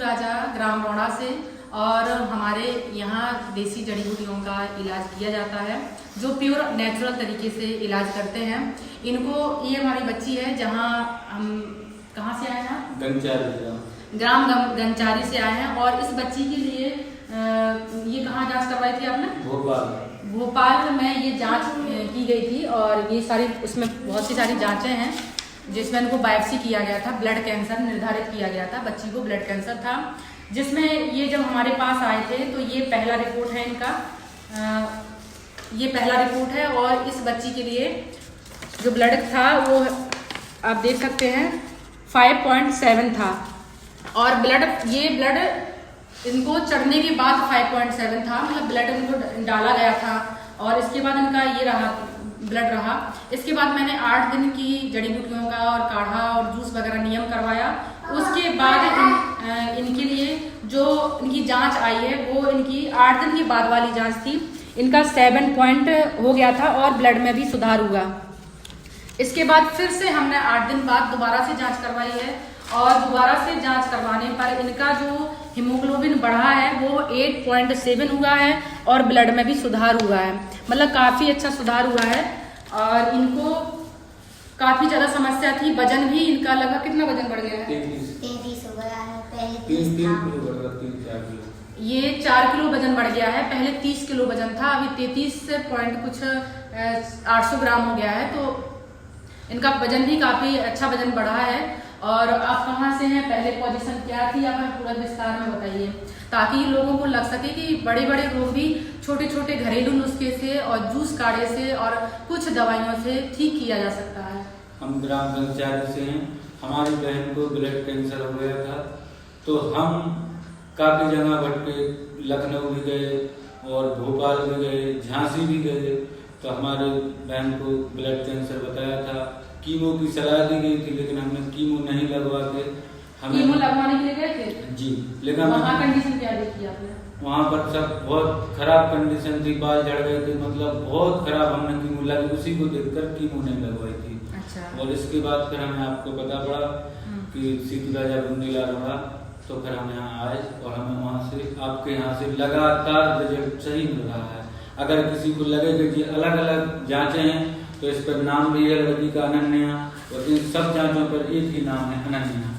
राजा ग्राम रोड़ा से और हमारे यहाँ देसी जड़ी बूटियों का इलाज किया जाता है जो प्योर नेचुरल तरीके से इलाज करते हैं। इनको ये हमारी बच्ची है जहाँ हम कहाँ से आए हैं, ग्राम गंचारी से आए हैं और इस बच्ची के लिए ये कहाँ जांच करवाई थी आपने? भोपाल में ये जांच की गई थी और ये सारी उसमें बहुत सी सारी जांचें हैं जिसमें इनको बायोप्सी किया गया था, ब्लड कैंसर निर्धारित किया गया था, बच्ची को ब्लड कैंसर था। जिसमें ये जब हमारे पास आए थे तो ये पहला रिपोर्ट है इनका, ये पहला रिपोर्ट है और इस बच्ची के लिए जो ब्लड था वो आप देख सकते हैं 5.7 था और ये ब्लड इनको चढ़ने के बाद 5.7 था, मतलब ब्लड इनको डाला गया था और इसके बाद इनका ये रहा ब्लड रहा। इसके बाद मैंने 8 दिन की जड़ी बूटियों का और काढ़ा और जूस वगैरह नियम करवाया। उसके बाद इनके लिए जो इनकी जांच आई है वो इनकी 8 दिन के बाद वाली जांच थी। इनका 7 पॉइंट हो गया था और ब्लड में भी सुधार हुआ। इसके बाद फिर से हमने 8 दिन बाद दोबारा से जांच करवाई है और दोबारा से जांच करवाने पर इनका जो हीमोग्लोबिन बढ़ा है वो 8.7 हुआ है और ब्लड में भी सुधार हुआ है, मतलब काफ़ी अच्छा सुधार हुआ है। और इनको काफ़ी ज़्यादा समस्या थी, वजन भी इनका लगभग कितना वजन बढ़ गया है? 33 हो गया है, पहले 3 किलो बढ़ गया, 3-4 किलो। ये 4 किलो वजन बढ़ गया है, पहले 30 किलो वजन था, अभी 33 पॉइंट कुछ 800 ग्राम हो गया है। तो इनका वजन भी काफ़ी अच्छा वजन बढ़ा है। और आप कहाँ से हैं, पहले पोजीशन क्या थी, आप हमें पूरा विस्तार में बताइए ताकि लोगों को लग सके कि बड़े बड़े रोग भी छोटे छोटे घरेलू नुस्खे से और जूस काढ़े से और कुछ दवाइयों से ठीक किया जा सकता है। हम ग्राम गंचारी से हैं। हमारी बहन को ब्लड कैंसर हो गया था तो हम काफ़ी जगह भटके, लखनऊ भी गए और भोपाल भी गए, झांसी भी गए, तो हमारे बहन को ब्लड कैंसर बताया था। कीमो की सलाह दी गई थी लेकिन हमने कीमो नहीं लगवा के कीमो लगवाने के लिए गए थे जी, लेकिन वहाँ कंडीशन क्या देखी आपने? वहाँ पर सब बहुत खराब कंडीशन थी, बाल झड़ गए थे, मतलब बहुत खराब। हमने कीमो लगी, उसी को देखकर कीमो नहीं लगवाई थी। अच्छा। और इसके बाद फिर हमें आपको पता पड़ा कि सीतू राजा बुंदीला रोड़ा, तो फिर हम यहाँ आए और हमें वहाँ से आपके यहाँ से लगातार रिजल्ट सही मिल रहा है। अगर किसी को लगे कि अलग अलग जांचें हैं तो इस पर नाम भी है लड़की का अनन्या, और इन सब जांचों पर एक ही नाम है अनन्या।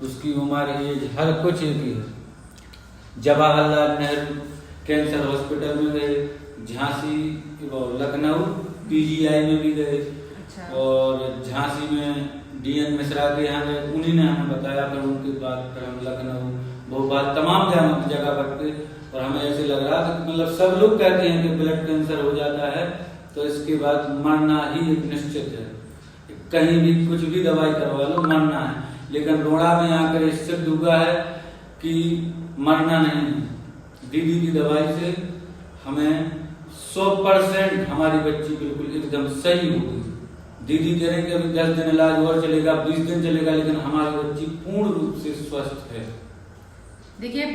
उसकी उम्र एज हर कुछ एक ही है। जवाहरलाल नेहरू कैंसर हॉस्पिटल में गए, झांसी और लखनऊ PGI में भी गए। अच्छा। और झांसी में DN मिश्रा के यहाँ गए, उन्हीं ने हमें बताया। फिर उनके बाद फिर हम लखनऊ, भोपाल, तमाम जगह पर गए और हमें ऐसे लग रहा था कि मतलब सब लोग कहते हैं कि ब्लड कैंसर हो जाता है तो इसके बाद मरना ही एक निश्चित है। कहीं भी कुछ भी दवाई करवा लो मरना है, लेकिन रोड़ा में आकर सिद्ध हुआ है कि मरना नहीं है। दीदी की दवाई से हमें 100% हमारी बच्ची बिल्कुल एकदम सही हो गई। दीदी कह रहे कि अभी 10 दिन इलाज और चलेगा, 20 दिन चलेगा, लेकिन हमारी बच्ची पूर्ण रूप से स्वस्थ है। देखिए,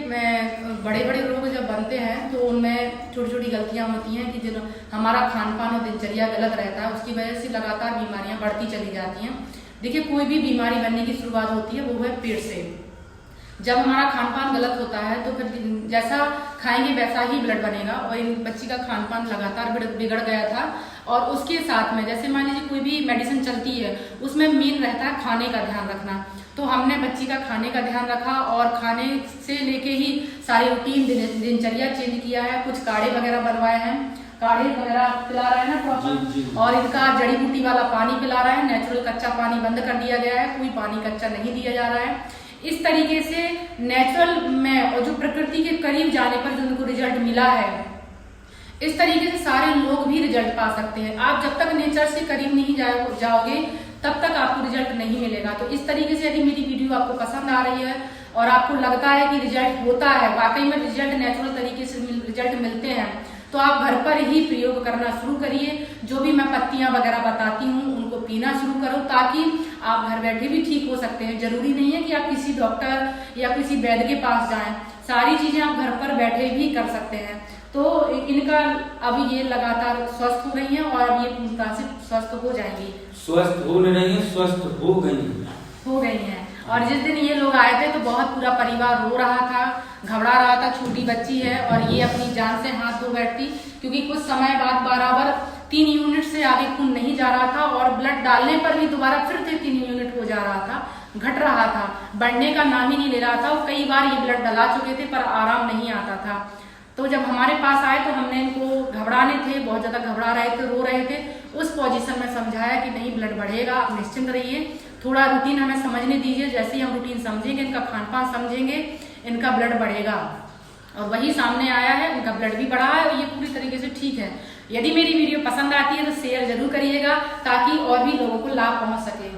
बड़े बड़े रोग जब बनते हैं तो उनमें छोटी छोटी गलतियां होती हैं कि जो हमारा खान पान और दिनचर्या गलत रहता है उसकी वजह से लगातार बीमारियां बढ़ती चली जाती हैं। देखिए, कोई भी बीमारी बनने की शुरुआत होती है वो है पेट से। जब हमारा खान पान गलत होता है तो फिर जैसा खाएंगे वैसा ही ब्लड बनेगा और इन बच्ची का खान पान लगातार बिगड़ गया था। और उसके साथ में जैसे मान लीजिए कोई भी मेडिसिन चलती है उसमें मेन रहता है खाने का ध्यान रखना। तो हमने बच्ची का खाने का ध्यान रखा और खाने से लेके ही सारी रूटीन दिनचर्या चेंज किया है। कुछ काढ़े वगैरह बनवाए हैं, काढ़े वगैरह पिला रहे हैं ना प्रॉपर, और इनका जड़ी बूटी वाला पानी पिला रहे हैं। नेचुरल कच्चा पानी बंद कर दिया गया है, कोई पानी कच्चा नहीं दिया जा रहा है। इस तरीके से नेचुरल में और जो प्रकृति के करीब जाने पर जो उनको रिजल्ट मिला है, इस तरीके से सारे लोग भी रिजल्ट पा सकते हैं। आप जब तक नेचर से करीब नहीं जाओगे तब तक आपको रिजल्ट नहीं मिलेगा। तो इस तरीके से यदि मेरी वीडियो आपको पसंद आ रही है और आपको लगता है कि रिजल्ट होता है, वाकई में रिजल्ट नेचुरल तरीके से रिजल्ट मिलते हैं, तो आप घर पर ही प्रयोग करना शुरू करिए। जो भी मैं पत्तियां वगैरह बताती हूँ उनको पीना शुरू करो ताकि आप घर बैठे भी ठीक हो सकते हैं। जरूरी नहीं है कि आप किसी डॉक्टर या किसी वैद्य के पास जाएं, सारी चीजें आप घर पर बैठे भी कर सकते हैं। तो इनका अभी ये लगातार स्वस्थ हो रही हैं और अब ये पूर्ण तरह से स्वस्थ हो जाएंगी। स्वस्थ हो नहीं, स्वस्थ हो गई हैं। और जिस दिन ये लोग आए थे तो बहुत पूरा परिवार रो रहा था, घबरा रहा था। छोटी बच्ची है और ये अपनी जान से हाथ धो बैठती, क्योंकि कुछ समय बाद बराबर 3 यूनिट से आगे खून नहीं जा रहा था और ब्लड डालने पर भी दोबारा फिर से 3 यूनिट हो जा रहा था, घट रहा था, बढ़ने का नाम ही नहीं ले रहा था। और कई बार ये ब्लड डला चुके थे पर आराम नहीं आता था। तो जब हमारे पास आए तो हमने इनको घबराने थे, बहुत ज़्यादा घबरा रहे थे, रो रहे थे, उस पोजीशन में समझाया कि नहीं ब्लड बढ़ेगा, आप निश्चिंत रहिए, थोड़ा रूटीन हमें समझने दीजिए, जैसे ही हम रूटीन समझेंगे, इनका खान पान समझेंगे, इनका ब्लड बढ़ेगा। और वही सामने आया है, उनका ब्लड भी बढ़ा है और ये पूरी तरीके से ठीक है। यदि मेरी वीडियो पसंद आती है तो शेयर जरूर करिएगा ताकि और भी लोगों को लाभ पहुंच सके।